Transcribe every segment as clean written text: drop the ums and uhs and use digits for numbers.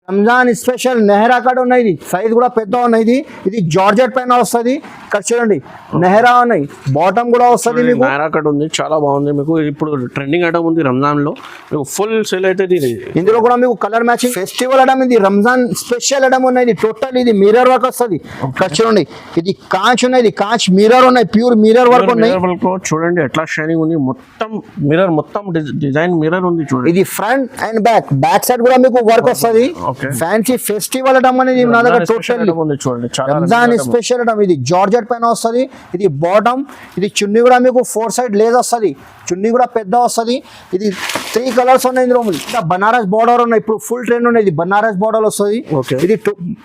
Ramzan special నెహరా cut ఉన్నాయి, ఇది size కూడా పెద్ద ఉన్నాయి. ఇది జార్జెట్ పైన వస్తుంది. ఇక్కడ చూడండి నెహరా ఉన్నాయి, బాటమ్ కూడా వస్తుంది మీకు. నెహరా కట్ ఉంది, చాలా బాగుంది. మీకు ఇప్పుడు ట్రెండింగ్ ఐటమ్ ఉంది రంజాన్ లో, మీకు ఫుల్ సేల్ అయితే ఇది. ఇందులో కూడా మీకు కలర్ మ్యాచింగ్ ఫెస్టివల్ ఐటమ్, ఇది రంజాన్ స్పెషల్ ఐటమ్ ఉన్నాయి. టోటల్ ఇది మిర్రర్ వర్క్ వస్తుంది. ఇక్కడ చూడండి ఇది కాంచ్ ఉన్నాయి, కాంచ్ మిర్రర్ ఉన్నాయి, ప్యూర్ మిర్రర్ వర్క్ ఉన్నాయి. చూడండి ఎట్లా షైనింగ్ ఉంది, మొత్తం మిర్రర్, మొత్తం డిజైన్ మిర్రర్ ఉంది చూడండి. ఇది ఫ్రంట్ అండ్ బ్యాక్ సైడ్ కూడా మీకు వర్క్ వస్తుంది. ఫ్యాన్సీ ఫెస్టివల్ ఐటమ్ అనేది నా దగ్గర టోటల్ చూడండి. రంజాన్ స్పెషల్ ఐటమ్, ఇది జార్జెట్ పైన వస్తుంది. ఇది బాటమ్, ఇది చున్నీ కూడా మీకు 4 సైడ్ లేస్ వస్తుంది, చున్నీ కూడా పెద్ద వస్తుంది. ఇది 3 కలర్స్ ఉన్నాయి ఇందులో. బనారస్ బార్డర్ ఉన్నాయి, ఇప్పుడు ఫుల్ ట్రెండ్ ఉన్నాయి. ఇది బనారస్ బార్డర్ వస్తుంది. ఇది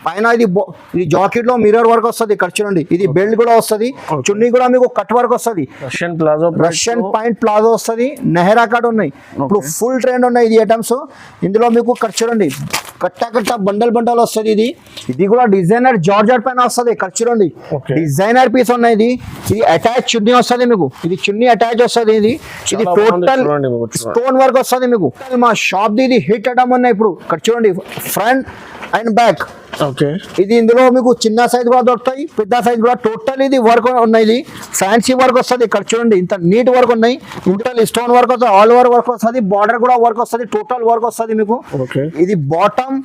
పైన ఇది జాకెట్ లో మిర్రర్ వర్క్ వస్తుంది. ఇక్కడ చూడండి ఇది బెల్ట్ కూడా వస్తుంది, చున్నీ కూడా మీకు కట్ వర్క్ వస్తుంది. రష్యన్ పాయింట్ ప్లాజో వస్తుంది. నెహరా కట్ ఉన్నాయి, ఇప్పుడు ఫుల్ ట్రెండ్ ఉన్నాయి ఇది ఐటమ్స్. ఇందులో మీకు ఇక్కడ చూడండి కట్ట బండల్ వస్తుంది. ఇది కూడా డిజైనర్ జార్జెట్ పైన వస్తుంది. ఇక్కడ చూడండి డిజైనర్ పీస్ ఉన్నాయి. ఇది అటాచ్ చున్నీ వస్తుంది మీకు, ఇది చున్నీ అటాచ్ వస్తుంది. ఇది టోటల్ స్టోన్ వర్క్ వస్తుంది మీకు. మా షాప్ ఇది హిట్ ఐటమ్ ఉన్నాయి. ఇప్పుడు ఇక్కడ చూడండి ఫ్రంట్ అండ్ బ్యాక్. ఇది ఇందులో మీకు చిన్న సైజ్ కూడా దొరుకుతాయి, పెద్ద సైజ్ కూడా. టోటల్ ఇది వర్క్ ఉన్నాయి, ఫ్యాన్సీ వర్క్ వస్తుంది. ఇక్కడ చూడండి ఇంత నీట్ వర్క్ ఉన్నాయి. టోటల్ స్టోన్ వర్క్ వస్తుంది, ఆల్ ఓవర్ వర్క్ వస్తుంది, బార్డర్ కూడా వర్క్ వస్తుంది, టోటల్ వర్క్ వస్తుంది మీకు. ఇది బాటమ్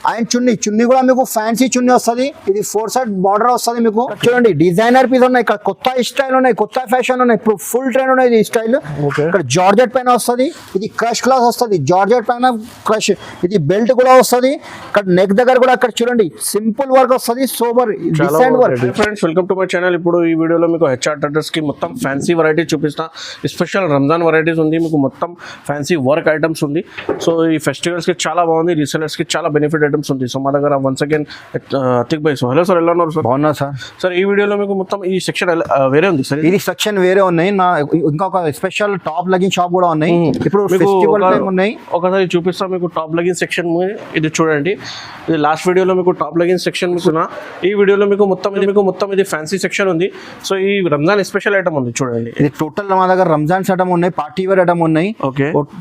అండ్ చున్నీ కూడా మీకు ఫ్యాన్సీ చున్నీ వస్తుంది. ఇది 4 సైడ్ బార్డర్ వస్తుంది మీకు. చూడండి డిజైనర్ పీస్ ఉన్నాయి, ఇక్కడ కొత్త స్టైల్ ఉన్నాయి, కొత్త ఫ్యాషన్ ఉన్నాయి, ఇప్పుడు ఫుల్ ట్రెండ్ ఉన్నాయి ఇది స్టైల్. ఇక్కడ జార్జెట్ పైన వస్తుంది. ఇది క్రష్ క్లాస్ వస్తుంది, జార్జెట్ పైన క్రష్. ఇది బెల్ట్ కూడా వస్తుంది. ఇక్కడ నెక్ దగ్గర కూడా ఇక్కడ చూడండి సింపుల్ వర్క్ వస్తుంది, sober decent work. Friends welcome to my channel. ఇప్పుడు ఈ వీడియోలో మీకు హెచ్ఆర్ టెర్రస్ కి మొత్తం ఫ్యాన్సీ వెరైటీ చూపిస్తా. స్పెషల్ రంజాన్ వెరైటీస్ ఉంది మీకు, మొత్తం ఫ్యాన్సీ వర్క్ ఐటమ్స్ ఉంది. సో ఈ ఫెస్టివల్స్ కి చాలా బాగుంది, రీసెలర్స్ కి చాలా బెనిఫిట్ ఐటమ్స్ ఉంది. సో మా దగ్గర వన్స్ అగైన్ అతిక్ భాయ్. సో హలో సార్, ఎలా ఉన్నారు సార్? బాగున్నా సార్. సార్ ఈ వీడియోలో మీకు మొత్తం ఈ సెక్షన్ వేరే ఉంది సార్, ఇది సెక్షన్ వేరే ఉన్నాయి. ఇంకొక స్పెషల్ టాప్ లెగిన్ షాప్ కూడా ఉన్నాయి. ఇప్పుడు ఫెస్టివల్ టైం ఉన్నాయి, ఒకసారి చూపిస్తాం మీకు టాప్ లెగిన్ సెక్షన్. ఇది చూడండి, ఇది లాస్ట్ వీడియోలో మీకు టాప్ లెగిన్ సెక్షన్ మీకు, ఈ వీడియోలో మీకు మొత్తం ఇది ఫ్యాన్సీ సెక్షన్ ఉంది. సో ఈ రంజాన్ స్పెషల్ ఐటమ్ ఉంది చూడండి. ఇది టోటల్ మా దగ్గర రంజాన్ ఐటమ్ ఉన్నాయి, పార్టీ వేర్ ఐటమ్ ఉన్నాయి.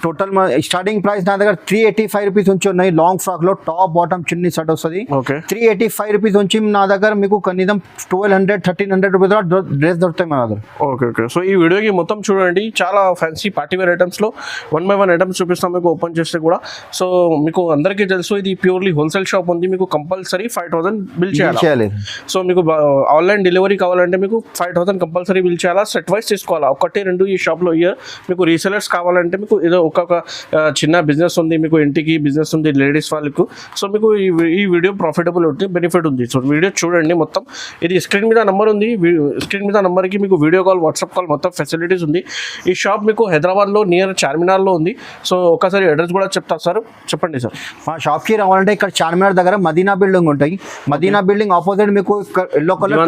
టోటల్ స్టార్టింగ్ ప్రైస్ నా దగ్గర 385 రూపీస్ నుంచి ఉన్నాయి. లాంగ్ ఫ్రాక్ లో టాప్ బాటమ్ చున్నీ సెట్ వస్తుంది. 385 రూపీస్ నుంచి నా దగ్గర మీకు కనీసం 1200-1300 రూపీస్ డ్రెస్ దొరుకుతాయి మా దగ్గర. ఓకే. సో ఈ వీడియోకి మొత్తం చూడండి, చాలా ఫ్యాన్సీ పార్టీ వేర్ ఐటమ్స్ లో 1 by 1 ఐటమ్స్ చూపిస్తాం మీకు ఓపెన్ చేస్తే కూడా. సో మీకు అందరికీ తెలుసు ఇది ప్యూర్లీ హోల్సేల్ షాప్ ఉంది. మీకు కంపల్సరీ 5000 బిల్ చేయాలి. సో మీకు ఆన్లైన్ డెలివరీ కావాలంటే మీకు 5000 కంపల్సరీ బిల్ చేయాలా, సెట్ వైస్ తీసుకోవాలా. 1-2 ఈ షాప్ లో ఇయర్. మీకు రీసెలర్స్ కావాలంటే మీకు ఏదో ఒక్కొక్క చిన్న బిజినెస్ ఉంది, మీకు ఇంటికి బిజినెస్ ఉంది లేడీస్ వాళ్ళకు. సో మీకు ఈ వీడియో ప్రాఫిటబుల్ ఉంటుంది, బెనిఫిట్ ఉంది. సో వీడియో చూడండి మొత్తం. ఇది స్క్రీన్ మీద నెంబర్ ఉంది, స్క్రీన్ మీద నెంబర్కి మీకు వీడియో కాల్, వాట్సాప్ కాల్ మొత్తం ఫెసిలిటీస్ ఉంది. ఈ షాప్ మీకు హైదరాబాద్లో నియర్ చార్మినార్లో ఉంది. సో ఒకసారి అడ్రస్ కూడా చెప్తా సార్, చెప్పండి సార్. మా షాప్కి రావాలంటే ఇక్కడ చార్మినార్ దగ్గర మదీనా బిల్డింగ్ ఉంటాయి. మదీనా బిల్డింగ్ ఆపోజిట్ మీకు ఎల్లో కలర్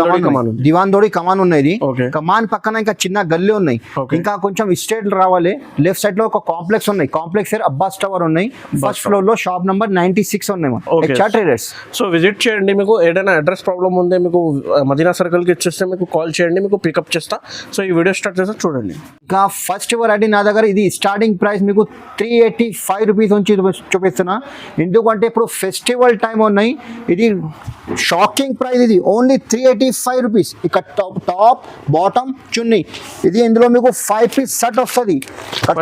దివాన్దోడి కమాన్ ఉన్నది. కమాన్ పక్కన ఇంకా చిన్న గల్లీ ఉన్నాయి. ఇంకా కొంచెం స్ట్రేట్ రావాలి, లెఫ్ట్ సైడ్ లో ఒక కాంప్లెక్స్ ఉన్నాయి. కాంప్లెక్స్ అబ్బాస్ టవర్ ఉన్నాయి. ఫస్ట్ ఫ్లోర్ లో షాప్ నంబర్ 96 ఉన్నాయి. సో విజిట్ చేయండి. మీకు ఏదైనా అడ్రస్ ప్రాబ్లమ్ ఉంటే మీకు మదీనా సర్కిల్కి ఇచ్చేస్తే మీకు కాల్ చేయండి, మీకు పికప్ చేస్తా. సో ఈ వీడియో స్టార్ట్ చేస్తే చూడండి. ఇంకా ఫస్ట్ వెరైటీ నా దగ్గర ఇది స్టార్టింగ్ ప్రైస్ మీకు 385 రూపీస్ నుంచి చూపిస్తున్నా. ఎందుకంటే ఇప్పుడు ఫెస్టివల్ టైం ఉన్నాయి. ఇది షాకింగ్ ప్రైస్, ఇది ఓన్లీ 385 రూపీస్. ఇక్కడ టాప్ బాటమ్ చున్నీ. ఇది ఇందులో మీకు 5 పీస్ సెట్ వస్తుంది.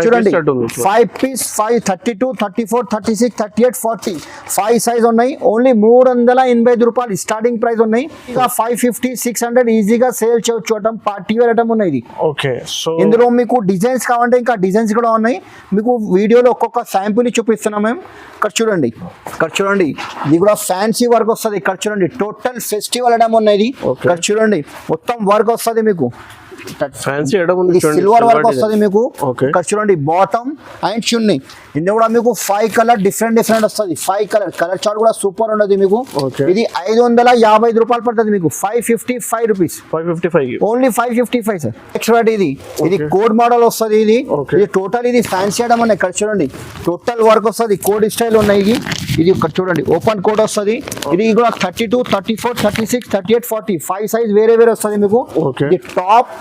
చూడండి 5 పీస్, 5, 32, 34, 36, 38, 40 5 సైజ్ ఉన్నాయి. ఓన్లీ 385 రూపాయలు స్టార్టింగ్ ప్రైస్ ఉన్నాయి. ఇంకా 550, 600 ఈజీగా సేల్ చేయొచ్చు. పార్టీ వేర్ ఐటమ్ ఉన్నాయి ఇది. సో ఇందులో మీకు డిజైన్స్ కావాలంటే ఇంకా డిజైన్స్ కూడా ఉన్నాయి. మీకు వీడియోలో ఒక్కొక్క శాంపుల్ చూపిస్తున్నాం మేము. ఇక్కడ చూడండి ఇది కూడా ఫ్యాన్సీ వర్క్ వస్తుంది. ఇక్కడ చూడండి టోటల్ ఫెస్టివల్ ఐటమ్ ఉన్నాయి. ఇక్కడ చూడండి మొత్తం వర్క్ వస్తుంది మీకు. ఫ్యాన్సీ సిల్వర్ వర్క్ వస్తుంది మీకు. ఇక్కడ చూడండి బాటమ్ అండ్ చున్నీ. ఇందులో కూడా మీకు 5 కలర్ డిఫరెంట్ వస్తుంది. 5 కలర్ చార్ట్ కూడా సూపర్ ఉండదు మీకు. ఇది 555 రూపాయలు పడుతుంది మీకు. 555 రూపీస్, ఓన్లీ 555 సార్. నెక్స్ట్ ఇది కోడ్ మోడల్ వస్తుంది. ఇది టోటల్ ఇది ఫ్యాన్సీ ఐటమ్ ఉన్నాయి. ఇక్కడ చూడండి టోటల్ వర్క్ వస్తుంది, కోడ్ స్టైల్ ఉన్నాయి. ఇది ఇక్కడ చూడండి ఓపెన్ కోడ్ వస్తుంది. ఇది కూడా 32, 34, 36, 38, 40 5 సైజ్ వేరే వస్తుంది మీకు. ఇది టాప్.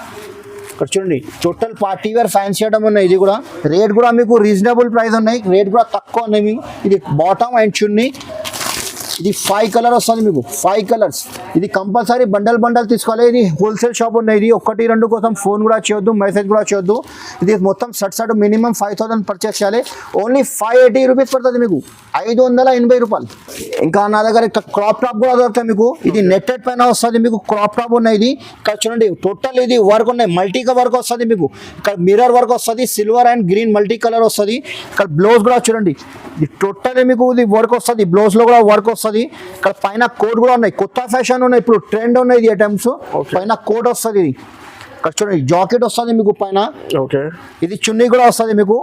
ఇక్కడ చూడండి total party wear fancy item ఉన్నాయి. ఇది కూడా రేట్ కూడా మీకు రీజనబుల్ ప్రైస్ ఉన్నాయి, రేట్ కూడా తక్కువ ఉన్నాయి మీకు. ఇది బాటమ్ అండ్ చున్నీ. ఇది 5 కలర్ వస్తుంది మీకు, 5 కలర్స్. ఇది కంపల్సరీ బండల్ తీసుకోవాలి. ఇది హోల్సేల్ షాప్ ఉన్నాయి. ఇది 1-2 కోసం ఫోన్ కూడా చేయొద్దు, మెసేజ్ కూడా చేయొద్దు. ఇది మొత్తం సెట్ మినిమం 5,000 పర్చేస్ చేయాలి. ఓన్లీ 580 రూపీస్ పడుతుంది మీకు, 580 రూపాయలు. ఇంకా నా దగ్గర ఇక్కడ క్రాప్ టాప్ కూడా దొరుకుతాయి మీకు. ఇది నెట్టెడ్ పైన వస్తుంది మీకు, క్రాప్ టాప్ ఉన్నాయి. ఇది ఇక్కడ చూడండి టోటల్ ఇది వర్క్ ఉన్నాయి, మల్టీ వర్క్ వస్తుంది మీకు. ఇక్కడ మిర్రర్ వర్క్ వస్తుంది, silver and green multi colour వస్తుంది. ఇక్కడ బ్లౌజ్ కూడా చూడండి, ఇది టోటల్ మీకు ఇది వర్క్ వస్తుంది, బ్లౌజ్ లో కూడా వర్క్ వస్తుంది. ఇక్కడ పైన కోట్ కూడా ఉన్నాయి, కొత్త ఫ్యాషన్ ఉన్నాయి, ఇప్పుడు ట్రెండ్ ఉన్నాయి ఇది ఐటమ్స్. పైన కోట్ వస్తుంది. ఇది ఇక్కడ చూడండి జాకెట్ వస్తుంది మీకు పైన. ఓకే, ఇది చున్నీ కూడా వస్తుంది మీకు.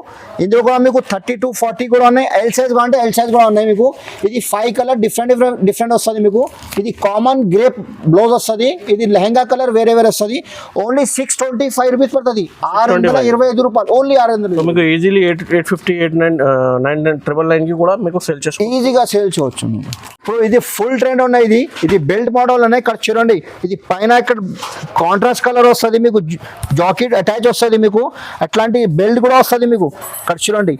ఇందులో కూడా మీకు 30-40 కూడా ఉన్నాయి. ఎల్ సైజ్ కావాలంటే ఎల్ సైజ్ కూడా ఉన్నాయి మీకు. ఇది 5 కలర్ డిఫరెంట్ వస్తుంది మీకు. ఇది కామన్ గ్రేప్ బ్లౌజ్ వస్తుంది. ఇది లెహంగా కలర్ వేరే వస్తుంది. ఓన్లీ 625 రూపీస్ పడుతుంది, 625 రూపాయలు, ఓన్లీ 600. మీకు ఈజీలీ 850, 899 కి కూడా మీకు సేల్ చేసుకోవచ్చు, ఈజీగా సేల్ చేయవచ్చు. ఇప్పుడు ఇది ఫుల్ ట్రెండ్ ఉన్నాయి. ఇది బెల్ట్ మోడల్ ఉన్నాయి. ఇక్కడ చూడండి ఇది పైన ఇక్కడ కాంట్రాస్ట్ కలర్ వస్తుంది మీకు, జాకెట్ అటాచ్ వస్తుంది మీకు. అట్లాంటి బెల్ట్ కూడా వస్తుంది మీకు. ఇక్కడ చూడండి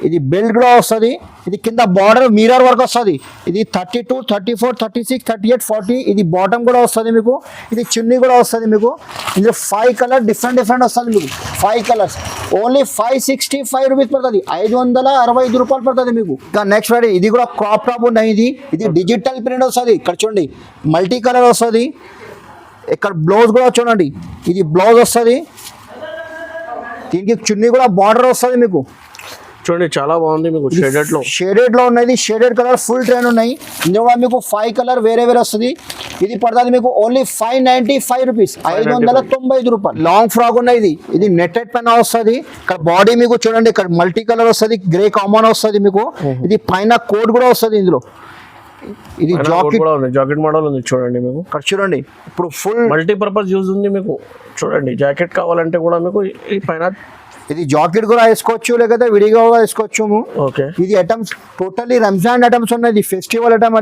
ఇది బెల్ట్ కూడా వస్తుంది. ఇది కింద బార్డర్ మిర్రర్ వర్క్ వస్తుంది. ఇది 32, 34, 36, 38, 40. ఇది బాటమ్ కూడా వస్తుంది మీకు. ఇది చున్నీ కూడా వస్తుంది మీకు. ఇందులో 5 కలర్ డిఫరెంట్ వస్తుంది మీకు, 5 కలర్స్. ఓన్లీ 565 రూపీస్ పడుతుంది, 565 రూపాయలు పడుతుంది మీకు. ఇంకా నెక్స్ట్ ఫ్రైడే ఇది కూడా క్రాప్ టాప్ ఉన్నాయి. ఇది డిజిటల్ ప్రింట్ వస్తుంది. ఇక్కడ చూడండి మల్టీ కలర్ వస్తుంది. ఇక్కడ బ్లౌజ్ కూడా చూడండి, ఇది బ్లౌజ్ వస్తుంది. దీనికి చున్నీ కూడా బార్డర్ వస్తుంది మీకు. చూడండి చాలా బాగుంది మీకు. షేడెడ్ లో ఉన్నాయి, షేడెడ్ కలర్ ఫుల్ ట్రెండ్ ఉన్నాయి. ఇందులో కూడా మీకు 5 కలర్ వేరే వస్తుంది. ఇది పడుతుంది మీకు ఓన్లీ 595 రూపీస్, 595 రూపాయలు. లాంగ్ ఫ్రాక్ ఉన్నాయి. ఇది నెట్టెడ్ పైన వస్తుంది. ఇక్కడ బాడీ మీకు చూడండి, ఇక్కడ మల్టీ కలర్ వస్తుంది, గ్రే కామన్ వస్తుంది మీకు. ఇది పైన కోట్ కూడా వస్తుంది. ఇందులో ఇది జాకెట్ మోడల్ ఉంది చూడండి మీకు. ఇక్కడ చూడండి ఇప్పుడు ఫుల్ మల్టీపర్పస్ యూజ్ ఉంది మీకు. చూడండి జాకెట్ కావాలంటే కూడా మీకు ఈ పైన ఇది జాకెట్ కూడా వేసుకోవచ్చు, లేకపోతే విడిగా కూడా వేసుకోవచ్చు. ఓకే, ఇది ఐటమ్స్ టోటల్లీ రంజాన్ ఐటమ్స్ ఉన్నాయి, ఫెస్టివల్ ఐటమ్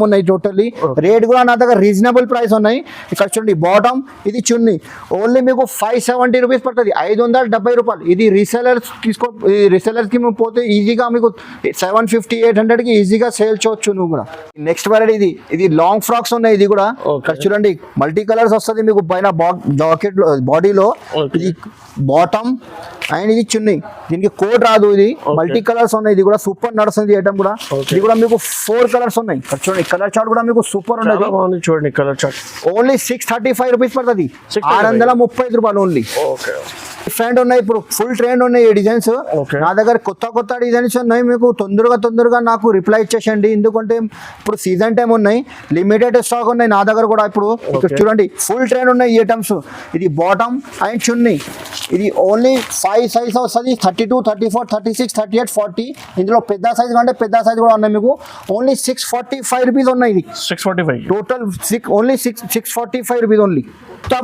ఉన్నాయి టోటల్లీ. రేట్ కూడా నా దగ్గర రీజనబుల్ ప్రైస్ ఉన్నాయి. ఇక్కడ చూడండి బాటమ్, ఇది చున్నీ ఓన్లీ మీకు 570 రూపీస్ పడుతుంది, 570 రూపాయలు. ఇది రీసెలర్స్ కి పోతే ఈజీగా మీకు 750, 800కి ఈజీగా సేల్ చేయొచ్చు నువ్వు కూడా. నెక్స్ట్ వెరైటీ ఇది లాంగ్ ఫ్రాక్స్ ఉన్నాయి. ఇది కూడా ఇక్కడ చూడండి మల్టీ కలర్స్ వస్తుంది మీకు. పైన జాకెట్ బాడీలో ఇది బాటమ్ అండ్ ఇది చున్నీ. దీనికి కోట్ రాదు. ఇది మల్టీ కలర్స్ ఉన్నాయి. ఇది కూడా సూపర్ నడుస్తుంది ఐటమ్ కూడా. ఇది కూడా మీకు 4 కలర్స్ ఉన్నాయి. చూడండి కలర్ చార్ట్ కూడా మీకు సూపర్ ఉండదు. చూడండి కలర్ చార్ట్ ఓన్లీ 635 రూపీస్ పడుతుంది, 635 రూపాయలు ఓన్లీ. డిఫరెంట్ ఉన్నాయి, ఇప్పుడు ఫుల్ ట్రెండ్ ఉన్నాయి ఈ డిజైన్స్. నా దగ్గర కొత్త డిజైన్స్ ఉన్నాయి. మీకు తొందరగా నాకు రిప్లై ఇచ్చేసండి, ఎందుకంటే ఇప్పుడు సీజన్ టైం ఉన్నాయి, లిమిటెడ్ స్టాక్ ఉన్నాయి నా దగ్గర కూడా. ఇప్పుడు చూడండి ఫుల్ ట్రెండ్ ఉన్నాయి ఈ ఐటమ్స్. ఇది బాటమ్ అండ్ చున్నీ. ఇది ఓన్లీ 5 సైజ్ వస్తుంది, 32, 34, 36, 38, 40. ఇందులో పెద్ద సైజ్ కంటే పెద్ద సైజ్ కూడా ఉన్నాయి మీకు. ఓన్లీ 645 రూపీస్ ఉన్నాయి. ఇది 645 total, only 645 rupees only.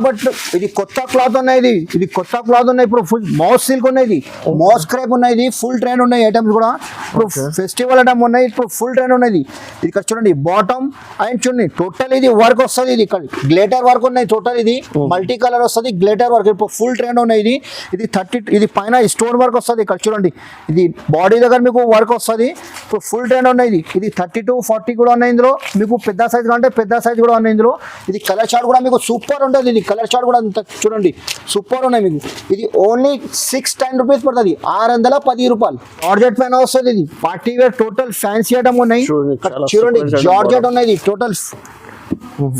But ఇది కొత్త క్లాత్ ఉన్నాయి. ఇది కొత్త క్లాత్ ఉన్నాయి. ఇప్పుడు ఫుల్ మౌస్ సిల్క్ ఉన్నాయి, మౌస్ క్రేప్ ఉన్నాయి. ఫుల్ ట్రెండ్ ఉన్నాయి ఐటమ్స్ కూడా. ఇప్పుడు ఫెస్టివల్ ఐటమ్ ఉన్నాయి, ఇప్పుడు ఫుల్ ట్రెండ్ ఉన్నాయి. ఇది ఇక్కడ చూడండి బాటమ్ అండ్ చున్నీ టోటల్ ఇది వర్క్ వస్తుంది. ఇది ఇక్కడ గ్లేటర్ వర్క్ ఉన్నాయి టోటల్. ఇది మల్టీ కలర్ వస్తుంది, గ్లేటర్ వర్క్. ఇప్పుడు ఫుల్ ట్రెండ్ ఉన్నాయి. ఇది 30, ఇది పైన స్టోన్ వర్క్ వస్తుంది. ఇక్కడ చూడండి ఇది బాడీ దగ్గర మీకు వర్క్ వస్తుంది. ఇప్పుడు ఫుల్ ట్రెండ్ ఉన్నాయి. ఇది 32, 40 కూడా ఉన్నాయి. ఇందులో మీకు పెద్ద సైజ్ కంటే పెద్ద సైజ్ కూడా ఉన్నాయి ఇందులో. ఇది కలర్ చార్ట్ కూడా మీకు సూపర్ ఉంటుంది. ఇది కలర్ చార్ట్ కూడా చూడండి సూపర్ ఉన్నాయి మీకు. ఇది ఓన్లీ 610 రూపీస్ పడుతుంది, 610 రూపాయలు. జార్జెట్ పైన వస్తుంది. ఇది party wear total fancy item ఉన్నాయి. చూడండి జార్జెట్ ఉన్నాయి టోటల్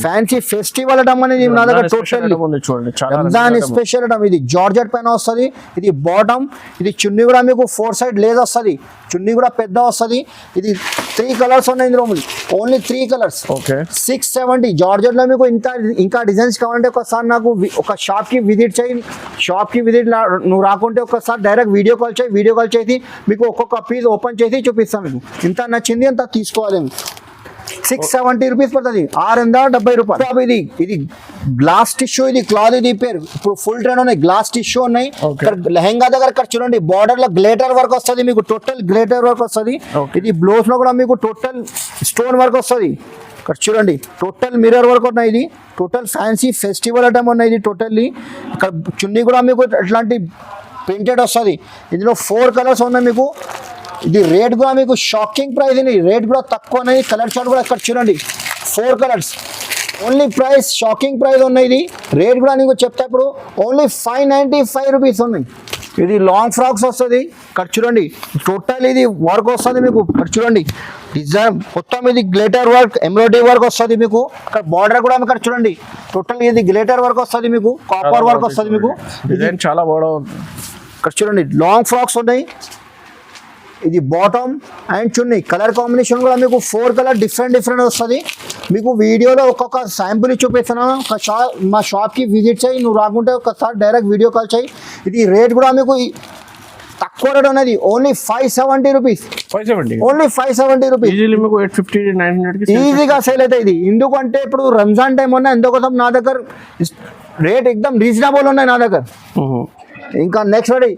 ఫ్యాన్సీ ఫెస్టివల్ ఐటమ్ అనేది నా దగ్గర టోటల్ రంజాన్ స్పెషల్ ఐటమ్. ఇది జార్జెట్ పైన వస్తుంది. ఇది బాటమ్, ఇది చున్నీ కూడా మీకు 4 సైడ్ లేస్ వస్తుంది, చున్నీ కూడా పెద్ద వస్తుంది. ఇది 3 కలర్స్ ఉన్నాయి ఇందులో, ఓన్లీ 3 కలర్స్. 670 జార్జెట్ లో మీకు ఇంకా డిజైన్స్ కావాలంటే ఒకసారి నాకు ఒక షాప్ కి విజిట్ చేయి. నువ్వు రాకుంటే ఒకసారి డైరెక్ట్ వీడియో కాల్ చేసి మీకు ఒక్కొక్క పీస్ ఓపెన్ చేసి చూపిస్తాను. మీకు ఇంత నచ్చింది అంత తీసుకోవాలి. 670 రూపీస్ పడుతుంది, 670 రూపాయలు. ఇది గ్లాస్ టిష్యూ, ఇది క్లాత్. ఇది పేరు ఇప్పుడు ఫుల్ ట్రెండ్ ఉన్నాయి, గ్లాస్ టిష్యూ ఉన్నాయి. లెహంగా దగ్గర ఇక్కడ చూడండి బార్డర్ లో గ్లేటర్ వర్క్ వస్తుంది మీకు, టోటల్ గ్లేటర్ వర్క్ వస్తుంది. ఇది బ్లౌజ్ లో కూడా మీకు టోటల్ స్టోన్ వర్క్ వస్తుంది. ఇక్కడ చూడండి టోటల్ మిర్రర్ వర్క్ ఉన్నాయి. ఇది టోటల్ ఫ్యాన్సీ ఫెస్టివల్ ఐటమ్ ఉన్నాయి. ఇది టోటల్లీ ఇక్కడ చున్నీ కూడా మీకు అట్లాంటి ప్రింటెడ్ వస్తుంది. ఇందులో 4 కలర్స్ ఉన్నాయి మీకు. ఇది రేట్ కూడా మీకు షాకింగ్ ప్రైస్ ఇది, రేట్ కూడా తక్కువ ఉన్నాయి. కలర్ చార్ట్ కూడా ఇక్కడ చూడండి 4 colours only price, shocking price ఉన్నాయి. ఇది రేట్ కూడా నీకు చెప్తా ఇప్పుడు ఓన్లీ 595 రూపీస్ ఉన్నాయి. ఇది లాంగ్ ఫ్రాక్స్ వస్తుంది ఇక్కడ చూడండి, టోటల్ ఇది వర్క్ వస్తుంది మీకు ఇక్కడ చూడండి, డిజైన్ మొత్తం ఇది గ్లిటర్ వర్క్ ఎంబ్రాయిడరీ వర్క్ వస్తుంది మీకు. ఇక్కడ బార్డర్ కూడా ఇక్కడ చూడండి టోటల్ ఇది గ్లిటర్ వర్క్ వస్తుంది మీకు, కాపర్ వర్క్ వస్తుంది మీకు. డిజైన్ చాలా బాగుంది. ఇక్కడ చూడండి లాంగ్ ఫ్రాక్స్ ఉన్నాయి. ఇది bottom and chunni colour combination కూడా మీకు 4 కలర్ డిఫరెంట్ వస్తుంది. మీకు వీడియోలో ఒక్కొక్క శాంపుల్ చూపిస్తున్నాను. మా షాప్కి విజిట్ చేయి, నువ్వు రాకుంటే ఒకసారి డైరెక్ట్ వీడియో కాల్ చేయి. ఇది రేట్ కూడా మీకు తక్కువ రేట్ ఉన్నది, only 570 rupees, 570 only 570 rupees. Easily మీకు 850 900 ఈజీగా సేల్ అవుతాయి ఇది. ఎందుకంటే ఇప్పుడు రంజాన్ టైం ఉన్నాయి, ఎందుకోసం నా దగ్గర రేట్ ఎక్దమ్ రీజనబుల్ ఉన్నాయి నా దగ్గర. ఇంకా నెక్స్ట్ రెడీ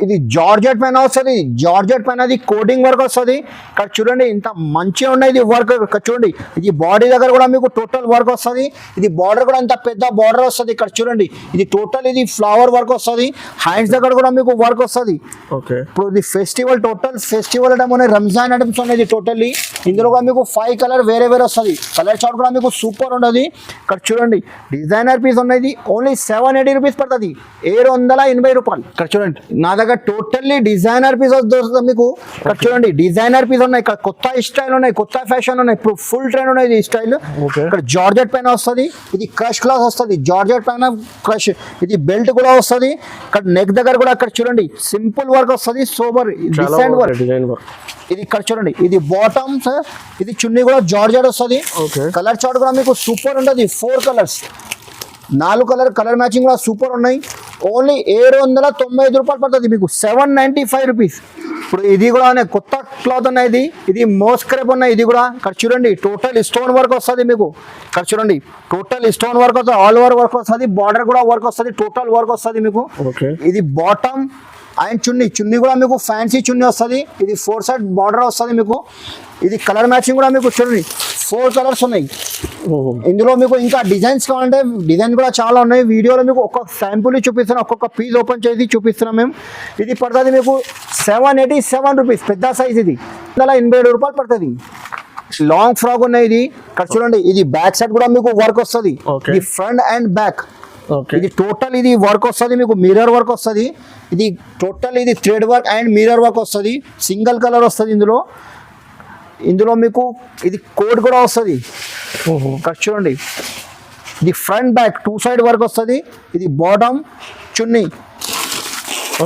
ఇది జార్జెట్ పైన వస్తుంది. జార్జెట్ పైన అది కోటింగ్ వర్క్ వస్తుంది. ఇక్కడ చూడండి ఇంత మంచిగా ఉన్నాయి ఇది వర్క్. ఇక్కడ చూడండి ఇది బాడీ దగ్గర కూడా మీకు టోటల్ వర్క్ వస్తుంది. ఇది బార్డర్ కూడా ఇంత పెద్ద బార్డర్ వస్తుంది. ఇక్కడ చూడండి ఇది టోటల్ ఇది ఫ్లవర్ వర్క్ వస్తుంది. హ్యాండ్స్ దగ్గర కూడా మీకు వర్క్ వస్తుంది. ఓకే, ఇప్పుడు ఇది ఫెస్టివల్ టోటల్ ఫెస్టివల్ ఐటమ్ ఉన్నాయి, రంజాన్ ఐటమ్స్ ఉన్నాయి టోటల్లీ. ఇందులో కూడా మీకు 5 కలర్ వేరే వస్తుంది. కలర్ చార్ట్ కూడా మీకు సూపర్ ఉండదు. ఇక్కడ చూడండి డిజైనర్ పీస్ ఉన్నది, ఓన్లీ 780 రూపీస్ పడుతుంది, 780 రూపాయలు. ఇక్కడ చూడండి నా దగ్గర టోటల్లీ డిజైనర్ పీస్ దొరుకుతుంది మీకు. ఇక్కడ చూడండి డిజైనర్ పీస్ ఉన్నాయి, ఇక్కడ కొత్త స్టైల్ ఉన్నాయి, కొత్త ఫ్యాషన్ ఉన్నాయి, ఇప్పుడు ఫుల్ ట్రెండ్ ఉన్నాయి ఈ స్టైల్. ఇక్కడ జార్జెట్ పైన వస్తుంది, ఇది క్రష్ క్లాస్ వస్తుంది, జార్జెట్ పైన క్రష్. ఇది బెల్ట్ కూడా వస్తుంది. ఇక్కడ నెక్ దగ్గర కూడా ఇక్కడ చూడండి సింపుల్ వర్క్ వస్తుంది, సోబర్ డిజైన్ వర్క్. ఇది ఇక్కడ చూడండి ఇది బాటమ్ సార్, ఇది చున్నీ కూడా జార్జెట్ వస్తుంది. కలర్ చార్ట్ కూడా మీకు సూపర్ ఉంటుంది, 4 కలర్స్ 4 కలర్ మ్యాచింగ్ కూడా సూపర్ ఉన్నాయి. ఓన్లీ 795 రూపాయలు పడుతుంది మీకు, 795 రూపీస్. ఇప్పుడు ఇది కూడా కొత్త క్లాత్ ఉన్నాయి, ఇది మోస్క్రేప్ ఉన్నాయి. ఇది కూడా ఇక్కడ చూడండి టోటల్ స్టోన్ వర్క్ వస్తుంది మీకు. ఇక్కడ చూడండి టోటల్ స్టోన్ వర్క్ వస్తుంది, ఆల్ ఓవర్ వర్క్ వస్తుంది, బార్డర్ కూడా వర్క్ వస్తుంది, టోటల్ వర్క్ వస్తుంది మీకు. ఇది బాటమ్ అండ్ చున్నీ కూడా మీకు ఫ్యాన్సీ చున్నీ వస్తుంది. ఇది 4 సైడ్ బార్డర్ వస్తుంది మీకు. ఇది కలర్ మ్యాచింగ్ కూడా మీకు చూడండి 4 కలర్స్ ఉన్నాయి. ఇందులో మీకు ఇంకా డిజైన్స్ కావాలంటే డిజైన్ కూడా చాలా ఉన్నాయి. వీడియోలో మీకు ఒక్కొక్క శాంపుల్ చూపిస్తున్నాం, ఒక్కొక్క పీస్ ఓపెన్ చేసి చూపిస్తున్నాం మేము. ఇది పడుతుంది మీకు 787 రూపీస్, పెద్ద సైజ్. ఇది 187 రూపాయలు పడుతుంది. లాంగ్ ఫ్రాక్ ఉన్నాయి. ఇది ఇక్కడ చూడండి ఇది బ్యాక్ సైడ్ కూడా మీకు వర్క్ వస్తుంది, ఇది ఫ్రంట్ అండ్ బ్యాక్. ఇది టోటల్ ఇది వర్క్ వస్తుంది మీకు, మిర్రర్ వర్క్ వస్తుంది. ఇది టోటల్ ఇది thread work and mirror work వస్తుంది, సింగిల్ కలర్ వస్తుంది. ఇందులో మీకు ఇది కోడ్ కూడా వస్తుంది. ఇక్కడ చూడండి ఇది ఫ్రంట్ బ్యాక్ 2 సైడ్ వర్క్ వస్తుంది. ఇది బాటమ్ చున్నీ.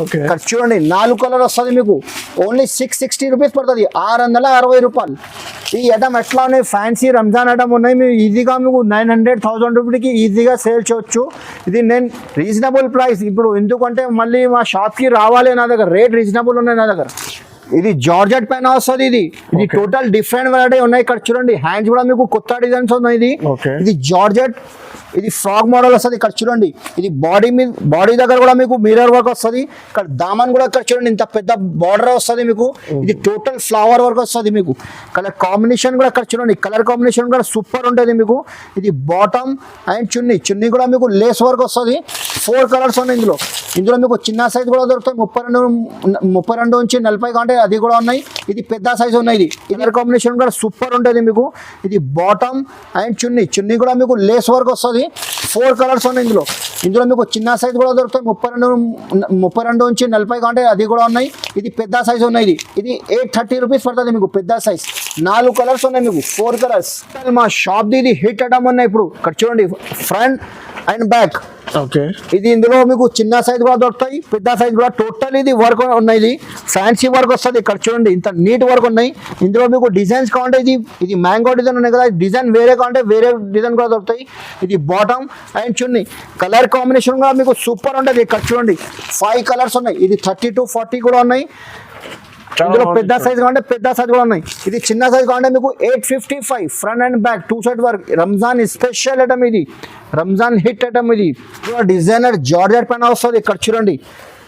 ఇక్కడ చూడండి 4 కలర్ వస్తుంది మీకు, ఓన్లీ 660 రూపీస్ పడుతుంది, 660 రూపాయలు. ఈ ఐటమ్ ఎట్లా ఉన్నాయి, ఫ్యాన్సీ రంజాన్ ఐటమ్ ఉన్నాయి. మీరు ఈజీగా మీకు 900,000 రూపీకి ఈజీగా సేల్ చేయొచ్చు. ఇది నేను రీజనబుల్ ప్రైస్ ఇప్పుడు, ఎందుకంటే మళ్ళీ మా షాప్కి రావాలి, నా దగ్గర రేట్ రీజనబుల్ ఉన్నాయి నా దగ్గర. ఇది జార్జెట్ పైన వస్తుంది. ఇది టోటల్ డిఫరెంట్ వెరైటీ ఉన్నాయి. ఇక్కడ చూడండి హ్యాండ్స్ కూడా మీకు కొత్త డిజైన్స్ ఉన్నాయి. ఇది జార్జెట్, ఇది ఫ్రాక్ మోడల్ వస్తుంది. ఇక్కడ చూడండి ఇది బాడీ దగ్గర కూడా మీకు మిర్రర్ వర్క్ వస్తుంది. ఇక్కడ దామన్ కూడా ఇక్కడ చూడండి ఇంత పెద్ద బార్డర్ వస్తుంది మీకు. ఇది టోటల్ ఫ్లవర్ వర్క్ వస్తుంది మీకు. కలర్ కాంబినేషన్ కూడా ఇక్కడ చూడండి, కలర్ కాంబినేషన్ కూడా సూపర్ ఉంటుంది మీకు. ఇది బాటమ్ అండ్ చున్నీ కూడా మీకు లేస్ వర్క్ వస్తుంది. 4 కలర్స్ ఉన్నాయి ఇందులో మీకు చిన్న సైజ్ కూడా దొరుకుతాయి, 32 నుంచి 40 కంటే అది కూడా ఉన్నాయి. ఇది పెద్ద సైజ్ ఉన్నాయి. ఇది కలర్ కాంబినేషన్ కూడా సూపర్ ఉంటుంది మీకు. ఇది బాటమ్ అండ్ చున్నీ కూడా మీకు లేస్ వర్క్ వస్తుంది. 4 కలర్స్ ఉన్నాయి ఇందులో మీకు చిన్న సైజ్ కూడా దొరుకుతాయి, 32 నుంచి 40 కంటే అది కూడా ఉన్నాయి. ఇది పెద్ద సైజ్ ఉన్నాయి. ఇది 830 రూపీస్ పడుతుంది మీకు, పెద్ద సైజ్. 4 కలర్స్ ఉన్నాయి మీకు, 4 కలర్స్. మా షాప్ది ఇది హిట్ ఐటమ్ ఉన్నాయి. ఇప్పుడు ఇక్కడ చూడండి ఫ్రంట్ అండ్ బ్యాక్. ఇది ఇందులో మీకు చిన్న సైజ్ కూడా దొరుకుతాయి, పెద్ద సైజ్ కూడా. టోటల్ ఇది వర్క్ ఉన్నాయి, ఇది ఫ్యాన్సీ వర్క్ వస్తుంది. ఇక్కడ చూడండి ఇంత నీట్ వర్క్ ఉన్నాయి. ఇందులో మీకు డిజైన్స్ కావాలంటే ఇది మ్యాంగో డిజైన్ ఉన్నాయి కదా, డిజైన్ వేరే కావాలంటే వేరే డిజైన్ కూడా దొరుకుతాయి. ఇది bottom and chunni. Colour combination కూడా మీకు సూపర్ ఉంటుంది. ఇక్కడ చూడండి 5 కలర్స్ ఉన్నాయి. ఇది 30 to 40 కూడా ఉన్నాయి. ఇందులో పెద్ద సైజ్ కావాలంటే పెద్ద సైజ్ కూడా ఉన్నాయి. ఇది చిన్న సైజ్ కావాలంటే మీకు 855, front and back 2 side work. Ramzan special item ఇది, రంజాన్ హిట్ ఐటమ్ ఇది. డిజైనర్ జార్జెట్ పైన వస్తుంది. ఇక్కడ చూడండి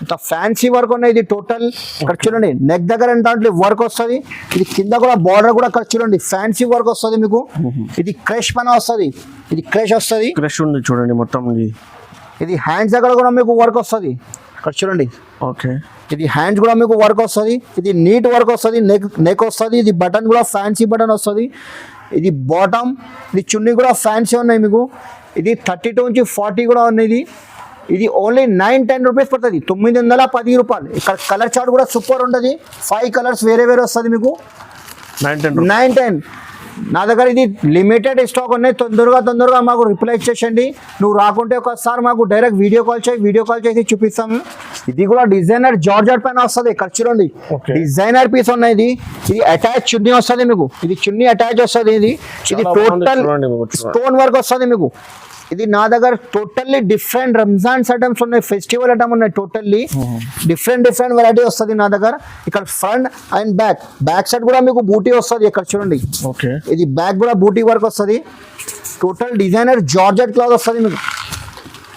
ఇంత ఫ్యాన్సీ వర్క్ ఉన్నాయి. ఇది టోటల్ ఇక్కడ చూడండి నెక్ దగ్గర దాంట్లో వర్క్ వస్తుంది. ఇది కింద కూడా బార్డర్ కూడా ఇక్కడ చూడండి ఫ్యాన్సీ వర్క్ వస్తుంది మీకు. ఇది క్రష్ పైన వస్తుంది, ఇది క్రష్ వస్తుంది. క్రష్ ఉంది చూడండి మొత్తం. ఇది హ్యాండ్స్ దగ్గర కూడా మీకు వర్క్ వస్తుంది. ఇక్కడ చూడండి ఓకే ఇది హ్యాండ్స్ కూడా మీకు వర్క్ వస్తుంది, ఇది నీట్ వర్క్ వస్తుంది, నెక్ వస్తుంది, ఇది బటన్ కూడా ఫ్యాన్సీ బటన్ వస్తుంది, ఇది బాటమ్, ఇది చున్నీ కూడా ఫ్యాన్సీ ఉన్నాయి మీకు, ఇది 32 నుంచి 40 కూడా ఉన్నాయి, ఇది ఓన్లీ 910 రూపీస్ పడుతుంది, 910 రూపాయలు. ఇక్కడ కలర్ చార్ట్ కూడా సూపర్ ఉంటుంది, 5 కలర్స్ వేరే వేరే వస్తుంది మీకు 910. నా దగ్గర ఇది లిమిటెడ్ స్టాక్ ఉన్నాయి, తొందరగా మాకు రిప్లై చేసేయండి. నువ్వు రాకుంటే ఒకసారి మాకు డైరెక్ట్ వీడియో కాల్ చేసి చూపిస్తాము. ఇది కూడా డిజైనర్ జార్జెట్ పైన వస్తుంది, ఇక్కడ చూడండి డిజైనర్ పీస్ ఉన్నాయి, ఇది అటాచ్ చున్నీ వస్తుంది మీకు, ఇది చున్నీ అటాచ్ వస్తుంది, ఇది టోటల్ స్టోన్ వర్క్ వస్తుంది మీకు. ఇది నా దగ్గర టోటల్లీ డిఫరెంట్ రంజాన్స్ ఐటమ్స్ ఉన్నాయి, ఫెస్టివల్ ఐటమ్ ఉన్నాయి, టోటల్లీ డిఫరెంట్ వెరైటీ వస్తుంది నా దగ్గర. ఇక్కడ ఫ్రంట్ అండ్ బ్యాక్ సైడ్ కూడా మీకు బూటీ వస్తుంది, ఇక్కడ చూడండి ఓకే ఇది బ్యాక్ కూడా బూటీ వర్క్ వస్తుంది, టోటల్ డిజైనర్ జార్జెట్ క్లాత్ వస్తుంది మీకు,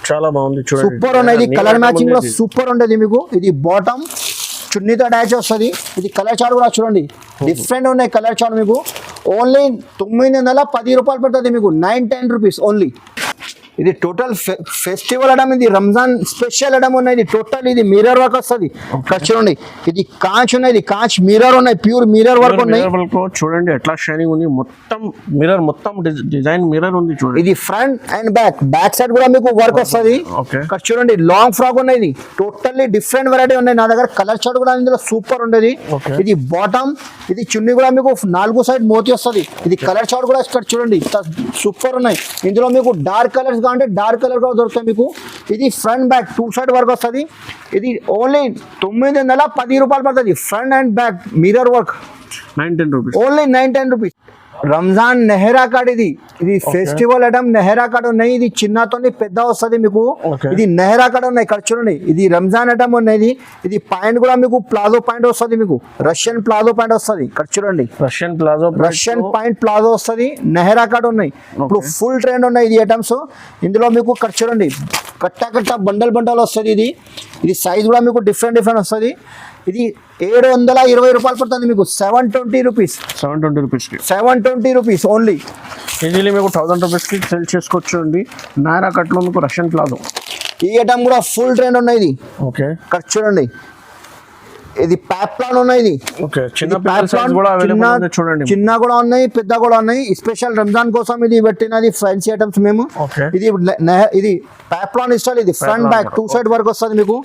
చాలా బాగుంది చూడండి, సూపర్ ఉన్నాయి. కలర్ మ్యాచింగ్ కూడా సూపర్ ఉంటుంది మీకు. ఇది బాటమ్ చున్నీతో అటాచ్ వస్తుంది, ఇది కలర్ చార్ట్ కూడా చూడండి డిఫరెంట్ ఉన్నాయి కలర్ చార్ట్ మీకు. ఓన్లీ 910 రూపాయలు పడుతుంది మీకు, 910 రూపీస్ ఓన్లీ. ఇది టోటల్ ఫెస్టివల్ ఐటమ్, ఇది రంజాన్ స్పెషల్ ఐటమ్ ఉన్నాయి, ఇది టోటల్ ఇది మిర్రర్ వర్క్ వస్తుంది, ఇక్కడ చూడండి ఇది కాంచ్ ఉన్నాయి, ఇది కాంచ్ మిర్రర్ ఉన్నాయి, ప్యూర్ మిర్రర్ వర్క్ ఉన్నాయి చూడండి ఎట్లా షైనింగ్ ఉంది, మొత్తం మిర్రర్, మొత్తం డిజైన్ మిర్రర్ ఉంది చూడండి. ఇది ఫ్రంట్ అండ్ బ్యాక్ సైడ్ కూడా మీకు వర్క్ వస్తుంది, ఇక్కడ చూడండి లాంగ్ ఫ్రాక్ ఉన్నాయి, ఇది టోటల్లీ డిఫరెంట్ వెరైటీ ఉన్నాయి నా దగ్గర. కలర్ చార్ట్ కూడా ఇందులో సూపర్ ఉండేది. ఇది బాటమ్, ఇది చున్నీ కూడా మీకు 4 సైడ్ మోతి వస్తుంది, ఇది కలర్ చార్ట్ కూడా ఇక్కడ చూడండి సూపర్ ఉన్నాయి. ఇందులో మీకు డార్క్ కలర్స్ అంటే డార్క్ కలర్ కూడా దొరుకుతాయి మీకు. ఇది ఫ్రంట్ బ్యాక్ 2 సైడ్ వర్క్ వస్తుంది, ఇది ఓన్లీ 910 రూపాయలు పడుతుంది, front and back mirror work 910 rupees only 910 rupees. Ramzan నెహరా కార్డ్, ఇది ఫెస్టివల్ ఐటమ్ నెహరా కార్డ్ ఉన్నాయి, ఇది చిన్నతో పెద్ద వస్తుంది మీకు, ఇది నెహరా కార్డ్ ఉన్నాయి, ఇక్కడ చూడండి ఇది రంజాన్ ఐటమ్ ఉన్నాయి. ఇది పాయింట్ కూడా మీకు ప్లాజో పాయింట్ వస్తుంది మీకు, రష్యన్ ప్లాజో పాయింట్ వస్తుంది, ఇక్కడ చూడండి రష్యన్ పాయింట్ ప్లాజో వస్తుంది, నెహరా కార్డ్ ఉన్నాయి, ఇప్పుడు ఫుల్ ట్రెండ్ ఉన్నాయి ఇది ఐటమ్స్. ఇందులో మీకు ఇక్కడ చూడండి కట్ట బండల్ వస్తుంది, ఇది సైజ్ కూడా మీకు డిఫరెంట్ వస్తుంది. ఇది 720 రూపాయలు పడుతుంది మీకు, 720 రూపీస్ ఓన్లీ. ఈజీలీ మీకు 1000 రూపీస్కి సెల్ చేసుకోవచ్చు అండి. నారా కట్లో మీకు రష్యన్ ప్లాజో, ఈ ఐటమ్ కూడా ఫుల్ ట్రెండ్ ఉన్నాయి, ఇది ఓకే ఇక్కడ చూడండి ఇది ప్యాప్లాన్ ఉన్నాయి, ఇది చిన్న కూడా ఉన్నాయి, పెద్ద కూడా ఉన్నాయి, స్పెషల్ రంజాన్ కోసం ఇది పెట్టినది ఫ్యాన్సీ ఐటమ్స్ మేము. ఇది ప్యాప్లాన్ ఇస్టైల్, ఇది ఫ్రంట్ బ్యాక్ 2 సైడ్ వర్క్ వస్తుంది మీకు.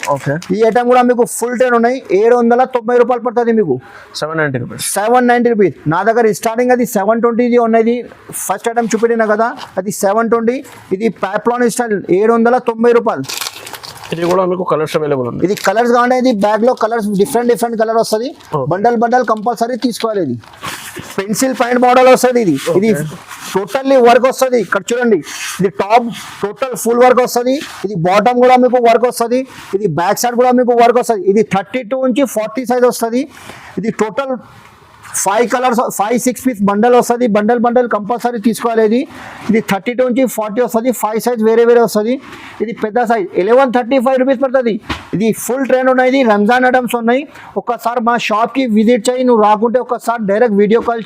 ఈ ఐటమ్ కూడా మీకు ఫుల్ ట్రెండ్ ఉన్నాయి, 790 రూపాయలు పడుతుంది మీకు, 790 రూపీస్. నా దగ్గర స్టార్టింగ్ అది 720 ఉన్నది, ఫస్ట్ ఐటమ్ చూపెట్టినా కదా అది 720. ఇది ప్యాప్లాన్ స్టైల్ 790 రూపాయలు. ఇది కూడా మీకు కలర్స్ అవైలబుల్ ఉంది. ఇది కలర్స్ కావాలి, ఇది బ్యాగ్ లో కలర్స్ డిఫరెంట్ కలర్ వస్తుంది, బండల్ కంపల్సరీ తీసుకోవాలి. ఇది పెన్సిల్ పాయింట్ మోడల్ వస్తుంది, ఇది టోటల్లీ వర్క్ వస్తుంది, ఇక్కడ చూడండి ఇది టాప్ టోటల్ ఫుల్ వర్క్ వస్తుంది, ఇది బాటమ్ కూడా మీకు వర్క్ వస్తుంది, ఇది బ్యాక్ సైడ్ కూడా మీకు వర్క్ వస్తుంది. ఇది 32 నుంచి 40 సైజ్ వస్తుంది. ఇది టోటల్ 5 కలర్స్ 5-6 పీస్ బండల్ వస్తుంది, బండల్ కంపల్సరీ తీసుకోవాలి. ఇది 32 నుంచి 40 వస్తుంది, 5 సైజ్ వేరే వస్తుంది. ఇది పెద్ద సైజ్ 1135 రూపీస్ పడుతుంది. ఇది ఫుల్ ట్రెండ్ ఉన్నాయి, రంజాన్ ఐటమ్స్ ఉన్నాయి. ఒక్కసారి మా షాప్కి విజిట్ చేయి, నువ్వు రాకుంటే ఒక్కసారి డైరెక్ట్ వీడియో కాల్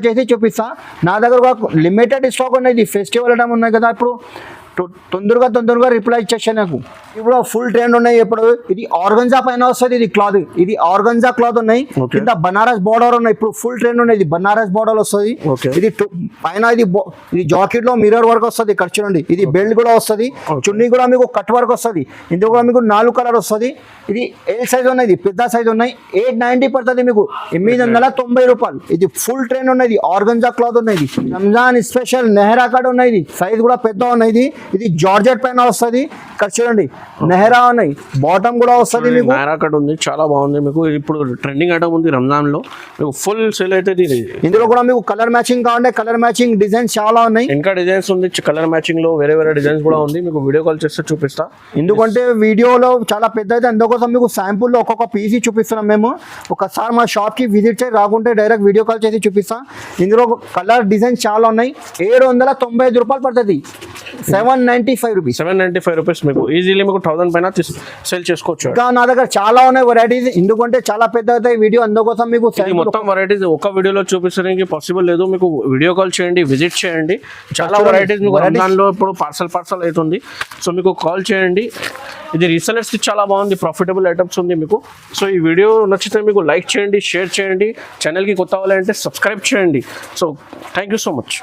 చేసి చూపిస్తా. నా దగ్గర ఒక లిమిటెడ్ స్టాక్ ఉన్నాయి, ఇది ఫెస్టివల్ ఐటమ్ ఉన్నాయి కదా, ఇప్పుడు తొందరగా రిప్లై ఇచ్చేసాను నాకు. ఇప్పుడు ఫుల్ ట్రెండ్ ఉన్నాయి. ఇప్పుడు ఇది ఆర్గంజా పైన వస్తుంది, ఇది క్లాత్, ఇది ఆర్గంజా క్లాత్ ఉన్నాయి, కింద బనారస్ బార్డర్ ఉన్నాయి, ఇప్పుడు ఫుల్ ట్రెండ్ ఉన్నాయి, ఇది బనారస్ బార్డర్ వస్తుంది. ఇది పైన ఇది జాకెట్ లో మిర్రర్ వర్క్ వస్తుంది, ఇక్కడ చూడండి ఇది బెల్ట్ కూడా వస్తుంది, చున్నీ కూడా మీకు కట్ వర్క్ వస్తుంది. ఇందులో కూడా మీకు 4 కలర్ వస్తుంది. ఇది ఎల్ సైజ్ ఉన్నాయి, ఇది పెద్ద సైజ్ ఉన్నాయి, 890 పడుతుంది మీకు, 890 రూపాయలు. ఇది ఫుల్ ట్రెండ్ ఉన్నాయి, ఆర్గంజా క్లాత్ ఉన్నాయి, రంజాన్ స్పెషల్ నెహరా కార్డ్ ఉన్నాయి, సైజ్ కూడా పెద్ద ఉన్నాయి. ఇది జార్జెట్ పైన వస్తుంది, ఇక్కడ చూడండి నెహరా ఉన్నాయి, బాటమ్ కూడా వస్తుంది మీకు, నెహరా కట్ ఉంది, చాలా బాగుంది మీకు. ఇప్పుడు ట్రెండింగ్ ఐటమ్ ఉంది రంజాన్ లో, మీకు ఫుల్ సేల్ అయితే. ఇందులో కూడా మీకు కలర్ మ్యాచింగ్ కావాలంటే కలర్ మ్యాచింగ్ డిజైన్స్ చాలా ఉన్నాయి, ఇంకా డిజైన్స్ ఉంది కలర్ మ్యాచింగ్ లో, వేరే డిజైన్స్ కూడా ఉంది. మీకు వీడియో కాల్ చేస్తే చూపిస్తా, ఎందుకంటే వీడియోలో చాలా పెద్ద అయితే అందుకోసం మీకు శాంపుల్ లో ఒక్కొక్క పీసీ చూపిస్తున్నాం మేము. ఒకసారి మా షాప్ కి విజిట్ చేసి రాకుంటే డైరెక్ట్ వీడియో కాల్ చేసి చూపిస్తా. ఇందులో కలర్ డిజైన్స్ చాలా ఉన్నాయి, 795 రూపాయలు పడుతుంది. 795 రూపీస్. 795 రూపీస్ మీకు ఈజీలీ మీకు 1000 పైన సేల్ చేసుకోవచ్చు. ఇంకా నా దగ్గర చాలా ఉన్నాయి వెరైటీస్, ఎందుకంటే చాలా పెద్ద అవుతాయి వీడియో, అందుకోసం మీకు ఇది మొత్తం వెరైటీస్ ఒక వీడియోలో చూపించడానికి పాసిబుల్ లేదు. మీకు వీడియో కాల్ చేయండి, విజిట్ చేయండి. చాలా వెరైటీస్ మీకు రంజాన్లో ఇప్పుడు పార్సల్ అవుతుంది. సో మీకు కాల్ చేయండి. ఇది రీసెలర్స్కి చాలా బాగుంది, ప్రాఫిటబుల్ ఐటమ్స్ ఉంది మీకు. సో ఈ వీడియో నచ్చితే మీకు లైక్ చేయండి, షేర్ చేయండి. ఛానల్కి కొత్త వాళ్ళంటే సబ్స్క్రైబ్ చేయండి. So thank you so much.